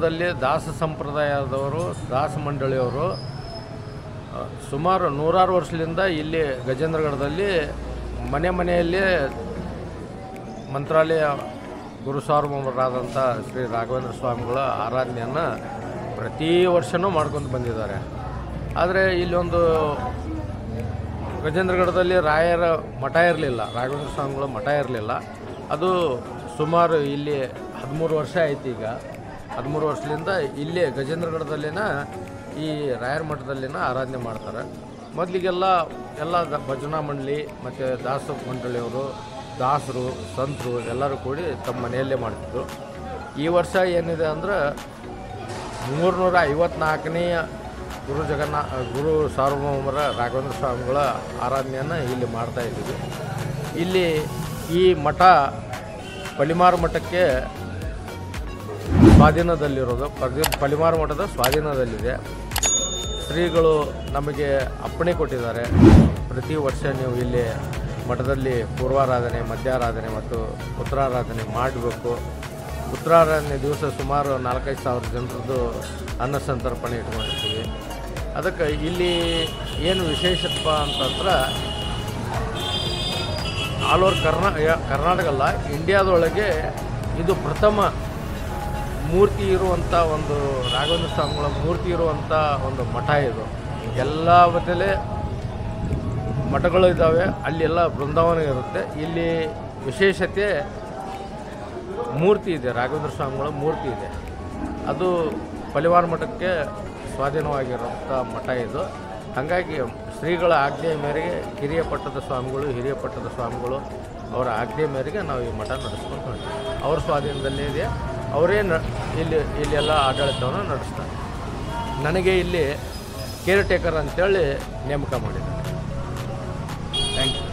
ಗಜೇಂದ್ರಗಢದಲ್ಲಿ ದಾಸ ಸಂಪ್ರದಾಯದವರು, ದಾಸ ಮಂಡಳಿಯವರು ಸುಮಾರು 100 ವರ್ಷದಿಂದ ಇಲ್ಲಿ ಗಜೇಂದ್ರಗಢದಲ್ಲಿ ಮನೆಯಲ್ಲಿ ಮಂತ್ರಾಲಯ ಗುರು ಸಾರ್ವಭೌಮರಾದಂಥ ಶ್ರೀ ರಾಘವೇಂದ್ರ ಸ್ವಾಮಿಗಳ ಆರಾಧನೆಯನ್ನು ಪ್ರತಿ ವರ್ಷವೂ ಮಾಡ್ಕೊಂಡು ಬಂದಿದ್ದಾರೆ. ಆದರೆ ಇಲ್ಲೊಂದು ಗಜೇಂದ್ರಗಢದಲ್ಲಿ ರಾಯರ ಮಠ ಇರಲಿಲ್ಲ, ರಾಘವೇಂದ್ರ ಸ್ವಾಮಿಗಳ ಮಠ ಇರಲಿಲ್ಲ. ಅದು ಸುಮಾರು ಇಲ್ಲಿ 13 ವರ್ಷ ಆಯ್ತು. ಈಗ 13 ವರ್ಷದಿಂದ ಇಲ್ಲೇ ಗಜೇಂದ್ರಗಢದಲ್ಲಿನ ಈ ರಾಯರ ಮಠದಲ್ಲಿನ ಆರಾಧನೆ ಮಾಡ್ತಾರೆ. ಮೊದಲಿಗೆಲ್ಲ ಭಜನಾ ಮಂಡಳಿ ಮತ್ತು ದಾಸ ಮಂಡಳಿಯವರು, ದಾಸರು, ಸಂತರು ಎಲ್ಲರೂ ಕೂಡಿ ತಮ್ಮ ಮನೆಯಲ್ಲೇ ಮಾಡ್ತಿದ್ರು. ಈ ವರ್ಷ ಏನಿದೆ ಅಂದ್ರೆ 354ನೇ ಗುರು ಸಾರ್ವಭೌಮರ ರಾಘವೇಂದ್ರ ಸ್ವಾಮಿಗಳ ಆರಾಧನೆಯನ್ನು ಇಲ್ಲಿ ಮಾಡ್ತಾಯಿದ್ದೀವಿ. ಇಲ್ಲಿ ಈ ಮಠ ಪಲಿಮಾರು ಮಠಕ್ಕೆ ಸ್ವಾಧೀನದಲ್ಲಿರೋದು, ಪಲಿಮಾರು ಮಠದ ಸ್ವಾಧೀನದಲ್ಲಿದೆ. ಶ್ರೀಗಳು ನಮಗೆ ಅಪ್ಪಣೆ ಕೊಟ್ಟಿದ್ದಾರೆ, ಪ್ರತಿ ವರ್ಷ ನೀವು ಇಲ್ಲಿ ಮಠದಲ್ಲಿ ಪೂರ್ವಾರಾಧನೆ, ಮಧ್ಯಾರಾಧನೆ ಮತ್ತು ಉತ್ತರಾರಾಧನೆ ಮಾಡಬೇಕು. ಉತ್ತರಾರಾಧನೆ ದಿವಸ ಸುಮಾರು 4-5 ಸಾವಿರ ಜನರದ್ದು ಅನ್ನ ಸಂತರ್ಪಣೆ ಇಟ್ಕೊಂಡಿರ್ತೀವಿ. ಅದಕ್ಕೆ ಇಲ್ಲಿ ಏನು ವಿಶೇಷತ್ವ ಅಂತಂದ್ರೆ ಆಲ್ ಓವರ್ ಕರ್ನಾಟಕ ಅಲ್ಲ, ಇಂಡಿಯಾದೊಳಗೆ ಇದು ಪ್ರಥಮ ಮೂರ್ತಿ ಇರುವಂಥ ಒಂದು ರಾಘವೇಂದ್ರ ಸ್ವಾಮಿಗಳ ಮೂರ್ತಿ ಇರುವಂಥ ಒಂದು ಮಠ ಇದು. ಎಲ್ಲ ಬತ್ತಲೇ ಮಠಗಳು ಇದ್ದಾವೆ, ಅಲ್ಲೆಲ್ಲ ಬೃಂದಾವನ ಇರುತ್ತೆ. ಇಲ್ಲಿ ವಿಶೇಷತೆ ಮೂರ್ತಿ ಇದೆ, ರಾಘವೇಂದ್ರ ಸ್ವಾಮಿಗಳ ಮೂರ್ತಿ ಇದೆ. ಅದು ಪಲಿವಾರ ಮಠಕ್ಕೆ ಸ್ವಾಧೀನವಾಗಿರುವಂಥ ಮಠ ಇದು. ಹಾಗಾಗಿ ಶ್ರೀಗಳ ಆಜ್ಞೆಯ ಮೇರೆಗೆ ಹಿರಿಯ ಪಟ್ಟದ ಸ್ವಾಮಿಗಳು ಅವರ ಆಜ್ಞೆ ಮೇರೆಗೆ ನಾವು ಈ ಮಠ ನಡೆಸ್ಕೊಂಡು ಹೊಂಟೀವಿ. ಅವ್ರ ಸ್ವಾಧೀನದಲ್ಲೇ ಇದೆ, ಅವರೇ ಇಲ್ಲೆಲ್ಲ ಆಡಳಿತವನ್ನು ನಡೆಸ್ತಾರೆ. ನನಗೆ ಇಲ್ಲಿ ಕೇರ್ ಟೇಕರ್ ಅಂತೇಳಿ ನೇಮಕ ಮಾಡಿದ್ದಾರೆ. Thank you.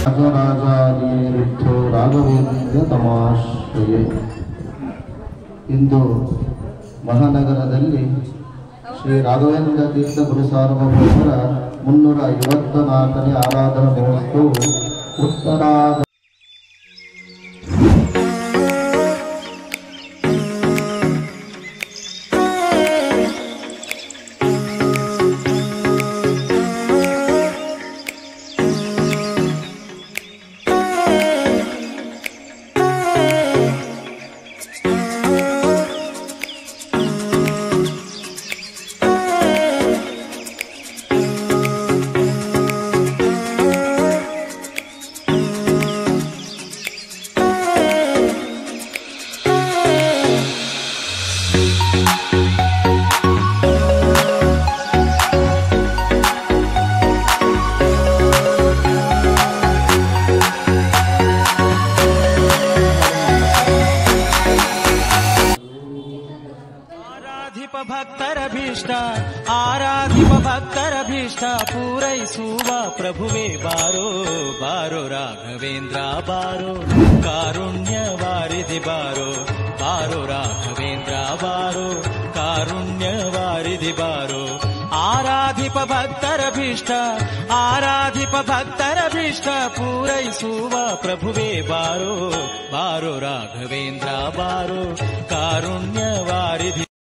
ರಾಜರಾಜಾದಿರುತ್ತೋ ರಾಘವೇಂದ್ರ ತಮಾಶ್ರಯೇ. ಇಂದು ಮಹಾನಗರದಲ್ಲಿ ಶ್ರೀ ರಾಘವೇಂದ್ರ ತೀರ್ಥ ಗುರು ಸಾರ್ವಭೌಮರ 354ನೇ ಆರಾಧನಾ ಮಹೋತ್ಸವವು ಉತ್ತರಾದ ಆರಾಧಿಪ ಭಕ್ತರಭೀಷ್ಟ ಪೂರೈಸುವ ಪ್ರಭುವೇ ಬಾರೋ ಬಾರೋ ರಾಘವೇಂದ್ರ ಬಾರೋ ಕಾರುಣ್ಯ ವಾರಿಧಿ ಬಾರೋ ಬಾರೋ ರಾಘವೇಂದ್ರ ಬಾರೋ ಕಾರುಣ್ಯ ವಾರಿಧಿ ಬಾರೋ ಆರಾಧಿಪ ಭಕ್ತರಭೀಷ್ಟ ಪೂರೈಸುವ ಪ್ರಭುವೇ ಬಾರೋ ಬಾರೋ ರಾಘವೇಂದ್ರ ಬಾರೋ ಕಾರುಣ್ಯ ವಾರಿಧಿ